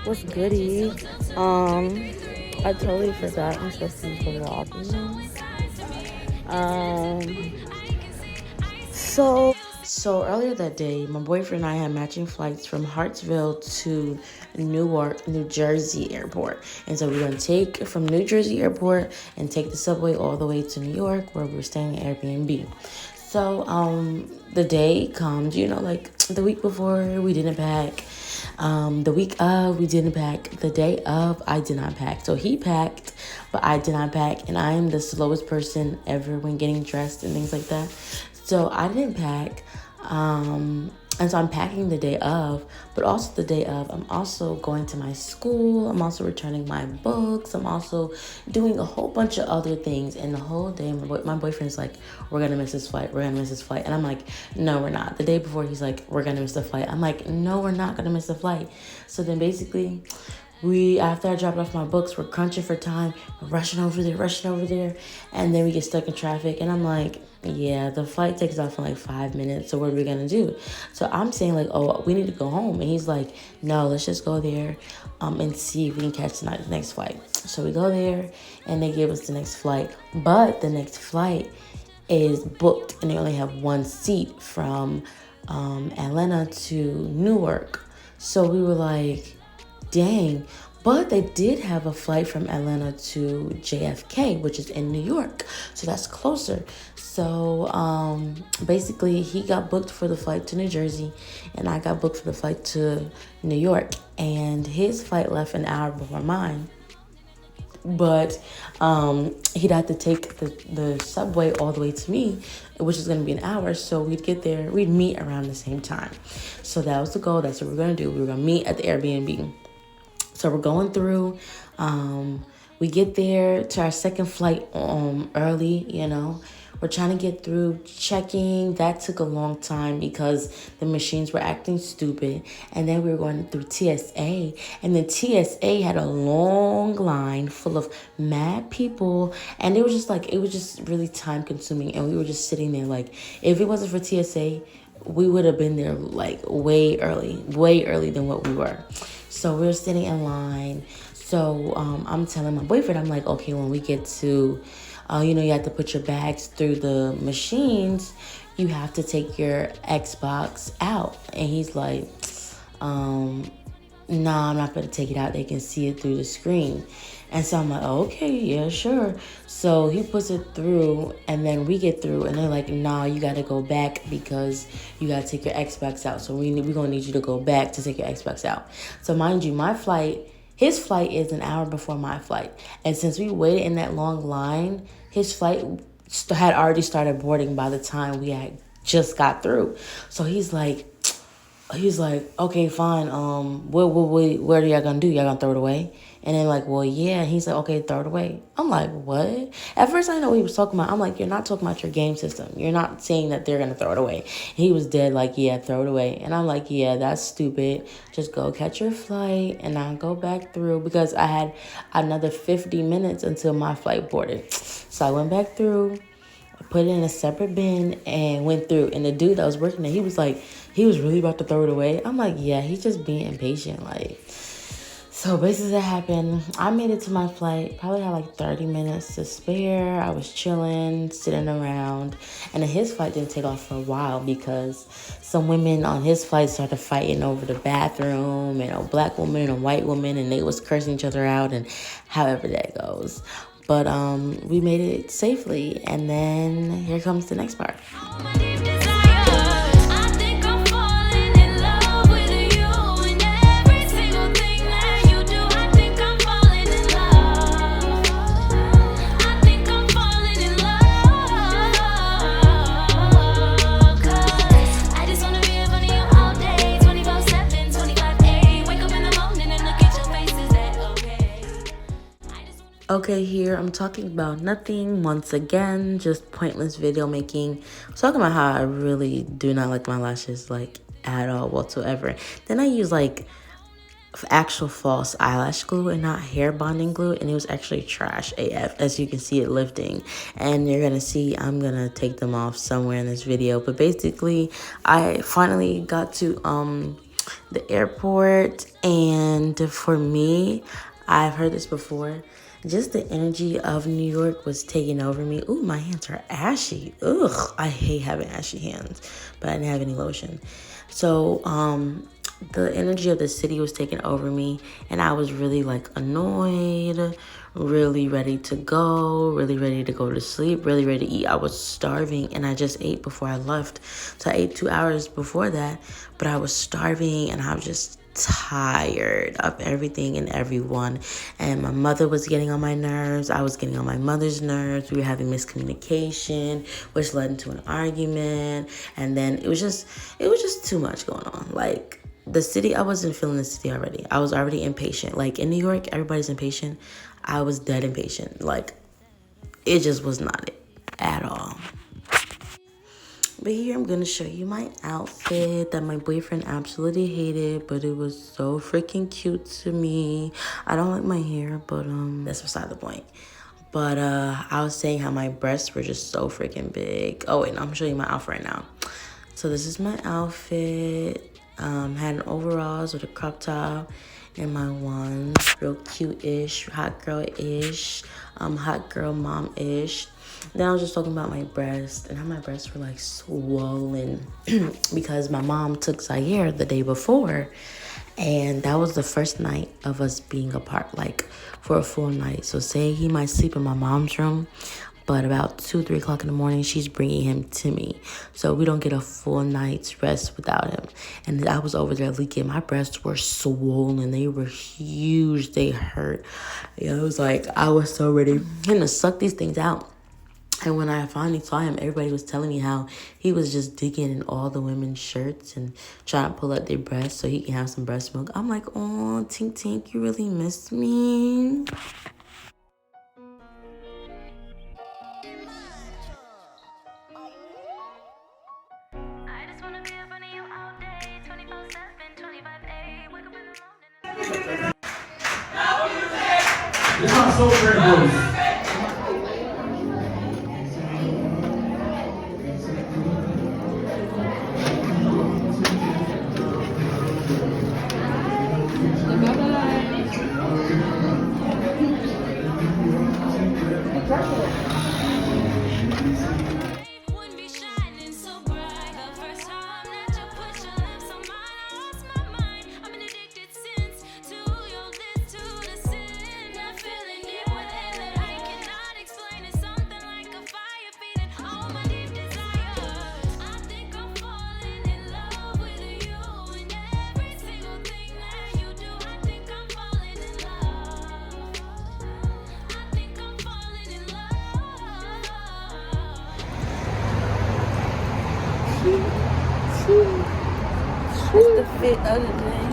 What's goody? I totally forgot I'm supposed to be vlogging. So earlier that day, my boyfriend and I had matching flights from Hartsville to Newark, New Jersey airport. And so we're gonna take from New Jersey airport and take the subway all the way to New York where we're staying at Airbnb. So the day comes, like the week before we didn't pack. The week of we didn't pack. The day of I did not pack. So he packed, but I did not pack, and I am the slowest person ever when getting dressed and things like that. So I didn't pack. And so I'm packing the day of, but also the day of, I'm also going to my school. I'm also returning my books. I'm also doing a whole bunch of other things. And the whole day, my boyfriend's like, we're going to miss this flight. We're going to miss this flight. And I'm like, no, we're not. The day before, he's like, we're going to miss the flight. I'm like, no, we're not going to miss the flight. So then basically, after I dropped off my books, we're crunching for time, we're rushing over there, and then we get stuck in traffic, and I'm like, yeah, the flight takes off in like 5 minutes, so what are we gonna do? So I'm saying like, oh, we need to go home, and he's like, no, let's just go there, and see if we can catch the next flight. So we go there, and they give us the next flight, but the next flight is booked, and they only have one seat from Atlanta to Newark. So we were like, dang. But they did have a flight from Atlanta to JFK, which is in New York. So that's closer. So basically, he got booked for the flight to New Jersey, and I got booked for the flight to New York. And his flight left an hour before mine. But he'd have to take the subway all the way to me, which is going to be an hour. So we'd meet around the same time. So that was the goal. That's what we're going to do. We were going to meet at the Airbnb. So we're going through, we get there to our second flight early, We're trying to get through checking. That took a long time because the machines were acting stupid. And then we were going through TSA. And then TSA had a long line full of mad people. And it was just really time consuming. And we were just sitting there like, if it wasn't for TSA, we would have been there like way early than what we were. So we're sitting in line. So I'm telling my boyfriend, I'm like, okay, when we get to, you have to put your bags through the machines. You have to take your Xbox out. And he's like, nah, I'm not going to take it out. They can see it through the screen. And so I'm like, oh, okay, yeah, sure. So he puts it through, and then we get through, and they're like, nah, you got to go back because you got to take your Xbox out. So we're going to need you to go back to take your Xbox out. So mind you, his flight is an hour before my flight. And since we waited in that long line, his flight had already started boarding by the time we had just got through. So he's like, okay, fine. What are y'all gonna do? Y'all gonna throw it away? And then like, well, yeah. He's like, okay, throw it away. I'm like, what? At first, I didn't know what he was talking about. I'm like, you're not talking about your game system. You're not saying that they're gonna throw it away. He was dead like, yeah, throw it away. And I'm like, yeah, that's stupid. Just go catch your flight and I'll go back through because I had another 50 minutes until my flight boarded. So I went back through, put it in a separate bin, and went through. And the dude that was working there, he was really about to throw it away. I'm like, yeah, he's just being impatient. So basically that happened. I made it to my flight. Probably had like 30 minutes to spare. I was chilling, sitting around. And then his flight didn't take off for a while because some women on his flight started fighting over the bathroom, and a black woman and a white woman, and they was cursing each other out, and however that goes. But we made it safely, and then here comes the next part. Okay, here I'm talking about nothing once again, just pointless video making. I'm talking about how I really do not like my lashes like at all whatsoever. Then I use like actual false eyelash glue and not hair bonding glue, and it was actually trash AF, as you can see it lifting. And you're gonna see I'm gonna take them off somewhere in this video, but basically I finally got to the airport. And for me, I've heard this before, just the energy of New York was taking over me. Ooh, my hands are ashy. Ugh, I hate having ashy hands, but I didn't have any lotion. So, the energy of the city was taking over me, and I was really like annoyed, really ready to go to sleep, really ready to eat. I was starving, and I just ate before I left. So I ate 2 hours before that, but I was starving, and I was just tired of everything and everyone. And my mother was getting on my nerves. I was getting on my mother's nerves. We were having miscommunication, which led into an argument. And then it was just too much going on. Like, the city, I wasn't feeling the city already. I was already impatient. Like, in New York, everybody's impatient. I was dead impatient. Like, it just was not it at all. But here I'm gonna show you my outfit that my boyfriend absolutely hated, but it was so freaking cute to me. I don't like my hair, but that's beside the point. But I was saying how my breasts were just so freaking big. Oh wait, no, I'm gonna show you my outfit right now. So this is my outfit. Had an overalls with a crop top and my ones, real cute-ish, hot girl-ish, hot girl mom-ish. Then I was just talking about my breasts and how my breasts were like swollen because my mom took Zaire the day before, and that was the first night of us being apart, like for a full night. So say he might sleep in my mom's room, but about 2-3 o'clock in the morning, she's bringing him to me. So we don't get a full night's rest without him. And I was over there leaking. My breasts were swollen. They were huge. They hurt. Yeah, it was like I was so ready to suck these things out. And when I finally saw him, everybody was telling me how he was just digging in all the women's shirts and trying to pull out their breasts so he can have some breast milk. I'm like, oh, Tink Tink, you really missed me. It's not so very close. That's the fit of the day.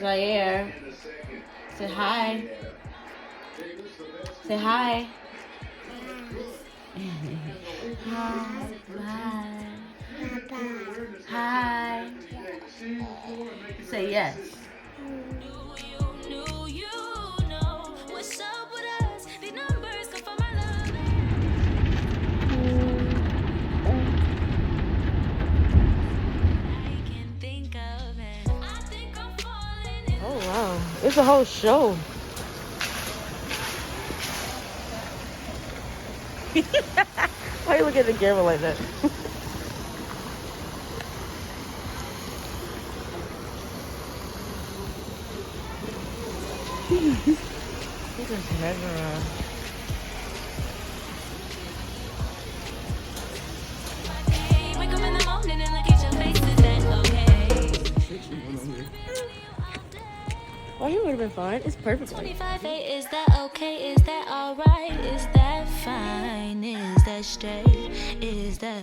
Zaire, say hi. Say hi. Hi. Hi. Hi. Say yes. Oh wow, it's a whole show. Why you look at the camera like that? Look at his head around. Oh, he would have been fine. It's perfect. 25A, is that okay? Is that alright? Is that fine? Is that straight? Is that